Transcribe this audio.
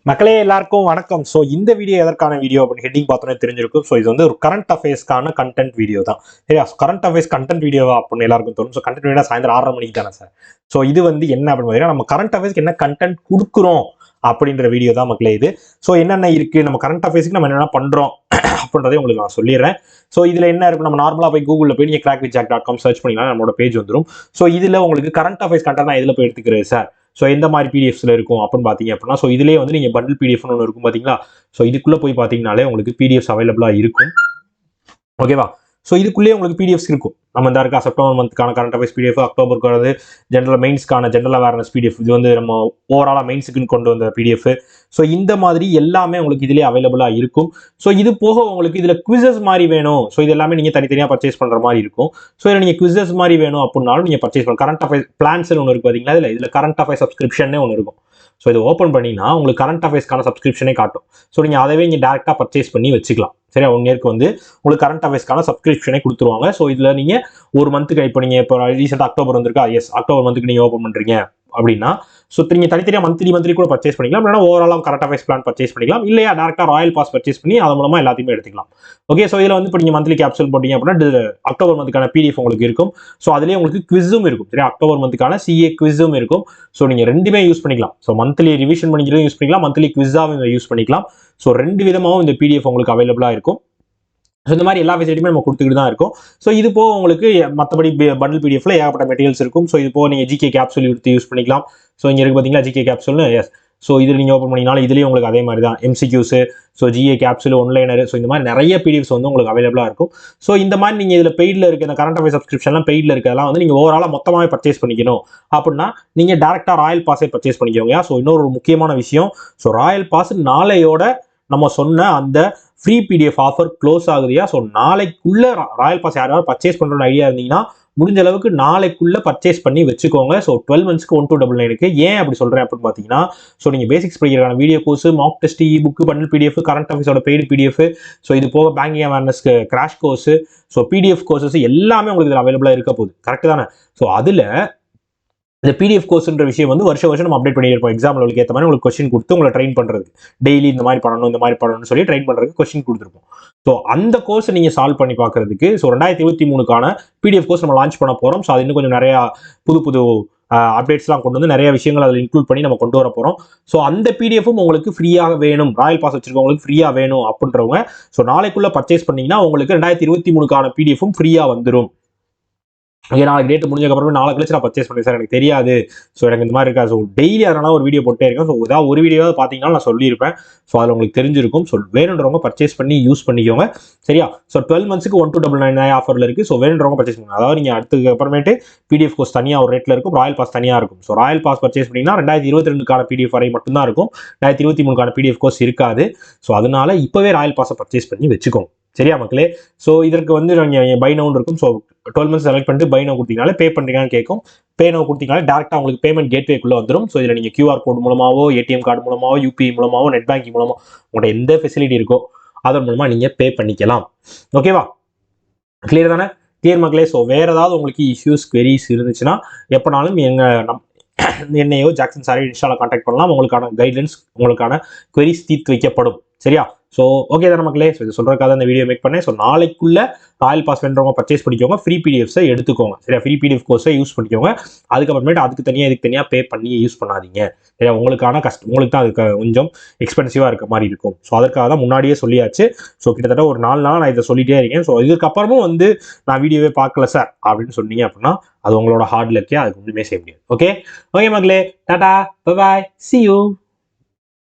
மக்களே எல்லாருக்கும் வணக்கம். ஸோ இந்த வீடியோ எதற்கான வீடியோ அப்படின்னு ஹெட்டிங் பார்த்தோன்னே தெரிஞ்சிருக்கும். ஸோ இது வந்து ஒரு கரண்ட் அஃபேர்ஸ்க்கான கண்டென்ட் வீடியோ தான். சரியா? கரண்ட் அஃபேர்ஸ் கண்டென்ட் வீடியோவா அப்படின்னு எல்லாருக்கும் தோணும். ஸோ கண்டென்ட் வீடியோ சாயந்தரம் 6:30 மணிக்கு தானே சார். ஸோ இது வந்து என்ன அப்படின்னு பார்த்தீங்கன்னா, நம்ம கரண்ட் அஃபேர்ஸ்க்கு என்ன கண்டென்ட் கொடுக்குறோம் அப்படின்ற வீடியோ தான் மக்களே இது. ஸோ என்னென்ன இருக்கு, நம்ம கரண்ட் அஃபேர்ஸ்க்கு நம்ம என்னென்ன பண்றோம் அப்படின்றதே உங்களுக்கு நான் சொல்லிடுறேன். ஸோ இதுல என்ன இருக்கு, நம்ம நார்மலா போய் கூகுளில் போய் நீங்க crackvithjack.com சர்ச் பண்ணிங்கன்னா நம்மளோட பேஜ் வந்துடும். ஸோ இதுல உங்களுக்கு கரண்ட் அஃபேர்ஸ் கண்டென்ட் நான் எதுல போய் எடுத்துக்கிறேன் சார், ஸோ எந்த மாதிரி பிடிஎஃப்ஸ்ல இருக்கும் அப்படின்னு பார்த்தீங்க அப்படின்னா, ஸோ இதுலேயே வந்து நீங்கள் பண்டில் பிடிஎஃப்னு ஒன்று இருக்கும் பார்த்தீங்களா. ஸோ இதுக்குள்ளே போய் பார்த்தீங்கனாலே உங்களுக்கு பிடிஎஃப்ஸ் அவைலபிளாக இருக்கும். ஓகேவா? ஸோ இதுக்குள்ளேயே உங்களுக்கு பிடிஎஃப்ஸ் இருக்கும். நம்ம இந்த இருக்கா செப்டம்பர் மந்த்க்கான கரண்ட் அஃபேர்ஸ் பிடிஎஃப், அக்டோபருக்கு வந்து ஜென்ரல் மெயின்ஸ்க்கான ஜென்ரல் அவேர்னஸ் பிடிஎஃப், இது வந்து நம்ம ஓவராலாக மெயின்ஸுக்குன்னு கொண்டு வந்த பிடிஎஃப். ஸோ இந்த மாதிரி எல்லாமே உங்களுக்கு இதிலே அவைலபிளாக இருக்கும். ஸோ இது போக உங்களுக்கு இதில் குவிசஸ் மாதிரி வேணும், ஸோ இது எல்லாமே நீங்கள் தனித்தனியாக பர்ச்சேஸ் பண்ணுற மாதிரி இருக்கும். ஸோ இதில் நீங்கள் குவிசஸ் மாதிரி வேணும் அப்படின்னாலும் நீங்கள் பர்ச்சேஸ் பண்ணலாம். கரண்ட் அஃபேர்ஸ் பிளான்ஸ்னு ஒன்று இருக்குது பார்த்தீங்களா, இதில் கரண்ட் அஃபேர்ஸ் சப்ஸ்கிரிப்ஷனே ஒன்று இருக்கும். ஸோ இது ஓப்பன் பண்ணிங்கன்னா உங்களுக்கு கரண்ட் அஃபேர்ஸ்க்கான சப்ஸ்கிரிப்ஷனே காட்டும். ஸோ நீங்கள் அதவே இங்கே டேரெக்டாக பர்ச்சேஸ் பண்ணி வச்சுக்கலாம். சரியா? 1 இயர்க்கு வந்து உங்களுக்கு கரண்ட் அஃபேர்ஸ்க்கான சப்ஸ்கிரிப்ஷனே கொடுத்துருவாங்க. ஸோ இதில் நீங்கள் ஒரு மந்த்துக்கு இப்போ நீங்கள் இப்போ ரீசெண்டாக அக்டோபர் வந்திருக்கா, எஸ் அக்டோபர் மந்த்துக்கு நீங்கள் ஓப்பன் பண்ணுறீங்க அப்படின்னா, ஸோ நீங்கள் தனித்தனியாக மந்த்லி கூட பர்ச்சேஸ் பண்ணிக்கலாம். இல்லைனா ஓவராலாக கரண்ட் அஃபேர்ஸ் பிளான் பர்ச்சேஸ் பண்ணிக்கலாம். இல்லையா டேரெக்டாக ராயல் பாஸ் பர்ச்சேஸ் பண்ணி அது மூலமாக எல்லாத்தையுமே எடுத்துக்கலாம். ஓகே, ஸோ இதில் வந்து இப்போ நீங்கள் மந்த்லி கேப்சூல் போட்டீங்க அப்படின்னா அக்டோபர் மந்த்துக்கான பிடிஎஃப் உங்களுக்கு இருக்கும். ஸோ அதுலேயே உங்களுக்கு குவிஸும் இருக்கும். சரியா? அக்டோபர் மந்த்துக்கான சிஏ குவிஸும் இருக்கும். ஸோ நீங்கள் ரெண்டுமே யூஸ் பண்ணிக்கலாம். ஸோ மந்த்லி ரிவிஷன் பண்ணிக்கிறதும் யூஸ் பண்ணிக்கலாம், மந்த்லி குவிஸாகவும் யூஸ் பண்ணிக்கலாம். ஸோ 2 விதமாகவும் இந்த பிடிஎஃப் உங்களுக்கு அவைலபிளாக இருக்கும். ஸோ இந்த மாதிரி எல்லா ஃபெசிலிட்டியுமே நம்ம கொடுத்துக்கிட்டு தான் இருக்கும். ஸோ இது போக உங்களுக்கு மற்றபடி பண்டில் பிடிஎஃப்ல ஏகப்பட்ட மெட்டீரியல்ஸ் இருக்கும். ஸோ இது போக நீங்கள் ஜிகே கேப்சூல் எடுத்து யூஸ் பண்ணிக்கலாம். ஸோ இங்கே இருக்கு பார்த்தீங்களா ஜிகே கேப்சூல்னு, எஸ். ஸோ இதில் நீங்கள் ஓப்பன் பண்ணிங்கனாலும் இதுலேயும் உங்களுக்கு அதே மாதிரி தான் MCQs, so GA capsule, one liner, so இந்த மாதிரி நிறைய பிடிஎஃப்ஸ் வந்து உங்களுக்கு அவைலபிளாக இருக்கும். ஸோ இந்த மாதிரி நீங்கள் இதில் பெய்டில் இருக்க இந்த கரண்ட் அஃபேர்ஸ் சப்ஸ்கிரிப்ஷன்லாம் பெய்டில் இருக்கிறதெல்லாம் வந்து நீங்கள் ஓவராலாக மொத்தமாகவே பர்ச்சேஸ் பண்ணிக்கணும் அப்படின்னா நீங்கள் டேரெக்டாக ராயல் பாஸை பர்ச்சேஸ் பண்ணிக்கோங்க. ஸோ இன்னொரு முக்கியமான விஷயம், ஸோ ராயல் பாஸ் நாளையோட நம்ம சொன்ன அந்த ஃப்ரீ பிடிஎஃப் ஆஃபர் க்ளோஸ் ஆகுதுயா. ஸோ நாளைக்குள்ள ராயல் பாஸ் யாராவது பர்ச்சேஸ் பண்ணுற ஐடியா இருந்தீங்கன்னா முடிஞ்ச அளவுக்கு நாளைக்குள்ள பர்ச்சேஸ் பண்ணி வச்சுக்கோங்க. ஸோ 12 மந்த்ஸ்க்கு 1299. ஏன் அப்படி சொல்கிறேன் அப்படின்னு பார்த்தீங்கன்னா, ஸோ நீங்கள் பேசிக்ஸ் படிக்கிறதுக்கான video course, mock test, e book, bundle PDF, current அஃபேர்ஸோட பெய்டு பிடிஎஃப், ஸோ இது போக பேங்கிங் அவேர்னஸ்க்கு crash course, so PDF courses எல்லாமே உங்களுக்கு இதில் அவைலபிளாக இருக்க போகுது. கரெக்ட் தானே? ஸோ அதில் இந்த பிடிஎஃப் கோர்ஸ்ன்ற விஷயம் வந்து வருஷம் நம்ம அப்டேட் பண்ணியிருப்போம். எக்ஸாம் லெவலுக்கு ஏற்ற மாதிரி உங்களுக்கு கொஸ்டின் கொடுத்து உங்களை ட்ரெயின் பண்ணுறதுக்கு, டெய்லி இந்த மாதிரி பண்ணணும்னு சொல்லி ட்ரெயின் பண்ணுறதுக்கு கொஸ்டின் கொடுத்துருப்போம். ஸோ அந்த கோர்ஸை நீங்கள் சால்வ் பண்ணி பார்க்கறதுக்கு ஸோ 2023க்கான பிடிஎஃப் கோர்ஸ் நம்ம லான்ச் பண்ண போகிறோம். ஸோ அது இன்னும் கொஞ்சம் நிறையா புது அப்டேட்ஸ்லாம் கொண்டு வந்து நிறைய விஷயங்கள் அதில் இன்க்ளூட் பண்ணி நம்ம கொண்டு வர போகிறோம். ஸோ அந்த பிடிஎஃப்பும் உங்களுக்கு ஃப்ரீயாக வேணும், ராயல் பாஸ் வச்சிருக்கவங்களுக்கு ஃப்ரீயாக வேணும் அப்படின்றவங்க ஸோ நாளைக்குள்ளே பர்ச்சேஸ் பண்ணிங்கன்னா உங்களுக்கு 2023க்கான பிடிஎஃப்பும் ஃப்ரீயாக வந்துடும். ஓகே, நாளைக்கு டேட் முடிஞ்சதுக்கப்புறமே நாளை கழிச்சு நான் பர்ச்சேஸ் பண்ணேன் சார், எனக்கு தெரியாது, ஸோ எனக்கு இந்த மாதிரி இருக்கா. ஸோ டெய்லி அதனால ஒரு வீடியோ போட்டே இருக்கேன். ஸோ ஏதாவது ஒரு வீடியோவாவது பார்த்தீங்கன்னா நான் சொல்லியிருப்பேன். ஸோ அதில் உங்களுக்கு தெரிஞ்சிருக்கும். ஸோ வேணுன்றவங்க பர்ச்சேஸ் பண்ணி யூஸ் பண்ணிக்கோங்க. சரியா? ஸோ 12 மந்த்ஸ்க்கு 1299 ஆஃபரில் இருக்குது. ஸோ வேணுன்றவங்க பர்ச்சேஸ் பண்ணுங்க. அதாவது நீங்கள் அடுத்ததுக்கு அப்புறமேட்டு பிடிஎஃப் கோர்ஸ் தனியாக ஒரு ரேட்டில் இருக்கும், ராயல் பாஸ் தனியாக இருக்கும். ஸோ ராயல் பாஸ் பர்ச்சேஸ் பண்ணிங்கன்னா 2022க்கான பிடிஎஃப் வரை மட்டும்தான் இருக்கும், 2023க்கான பிடிஎஃப் கோர்ஸ் இருக்காது. ஸோ அதனால இப்போவே ராயல் பாஸை பர்ச்சேஸ் பண்ணி வச்சுக்கோங்க. சரியா மக்களே? ஸோ இதற்கு வந்து நீங்கள் பை நவுன் இருக்கும். ஸோ 12 மந்த்ஸ் செலக்ட் பண்ணிட்டு பை நவ் கொடுத்தீங்கனாலே பே பண்ணுறீங்கன்னு கேட்கும். பே நவ் கொடுத்தீங்கனாலே டேரெக்டாக உங்களுக்கு பேமெண்ட் கேட்வேக்குள்ளே வந்துடும். ஸோ இதில் நீங்கள் QR கோட் மூலமாவோ, ஏடிஎம் கார்டு மூலமாவோ, யூபிஐ மூலமாவோ, நெட் பேங்கிங் மூலமாக உங்கள்கிட்ட எந்த ஃபெசிலிட்டி இருக்கோ அதன் மூலமாக நீங்கள் பே பண்ணிக்கலாம். ஓகேவா? கிளியர் தானே? கிளியர் மக்களே? ஸோ வேறு ஏதாவது உங்களுக்கு இஷ்யூஸ், queries இருந்துச்சுன்னா எப்போனாலும் என்னையோ ஜாக்சன் சாரை இன்ஸ்டாவில் கான்டாக்ட் பண்ணலாம். உங்களுக்கான கைட்லைன்ஸ், உங்களுக்கான queries தீர்த்து வைக்கப்படும். சரியா? ஸோ ஓகே தானே மக்களே? ஸோ இது சொல்கிறதுக்காக இந்த வீடியோ மேக் பண்ணேன். ஸோ நாளைக்குள்ள ராயல் பாஸ் வேணுறவங்க பர்ச்சேஸ் பண்ணிக்கோங்க, ஃப்ரீ பிடிஎஃப்ஸை எடுத்துக்கோங்க. சரியா? ஃப்ரீ பிடிஎஃப் கோர்ஸை யூஸ் பண்ணிக்கோங்க. அதுக்கப்புறமேட்டு இதுக்கு தனியாக பே பண்ணி யூஸ் பண்ணாதீங்க. சரியா? உங்களுக்கான உங்களுக்கு தான் அதுக்கு கொஞ்சம் எக்ஸ்பென்சிவாக இருக்க மாதிரி இருக்கும். ஸோ அதற்காக தான் முன்னாடியே சொல்லியாச்சு. ஸோ கிட்டத்தட்ட ஒரு 4 நாள் நான் இதை சொல்லிட்டே இருக்கேன். ஸோ இதுக்கப்புறமும் வந்து நான் வீடியோவே பார்க்கல சார் அப்படின்னு சொன்னீங்க அப்படின்னா அது உங்களோட ஹார்ட்ல இருக்கே, அதுக்கு ஒன்றுமே செய்ய முடியாது. ஓகே மக்களே, Tata, bye bye, see you.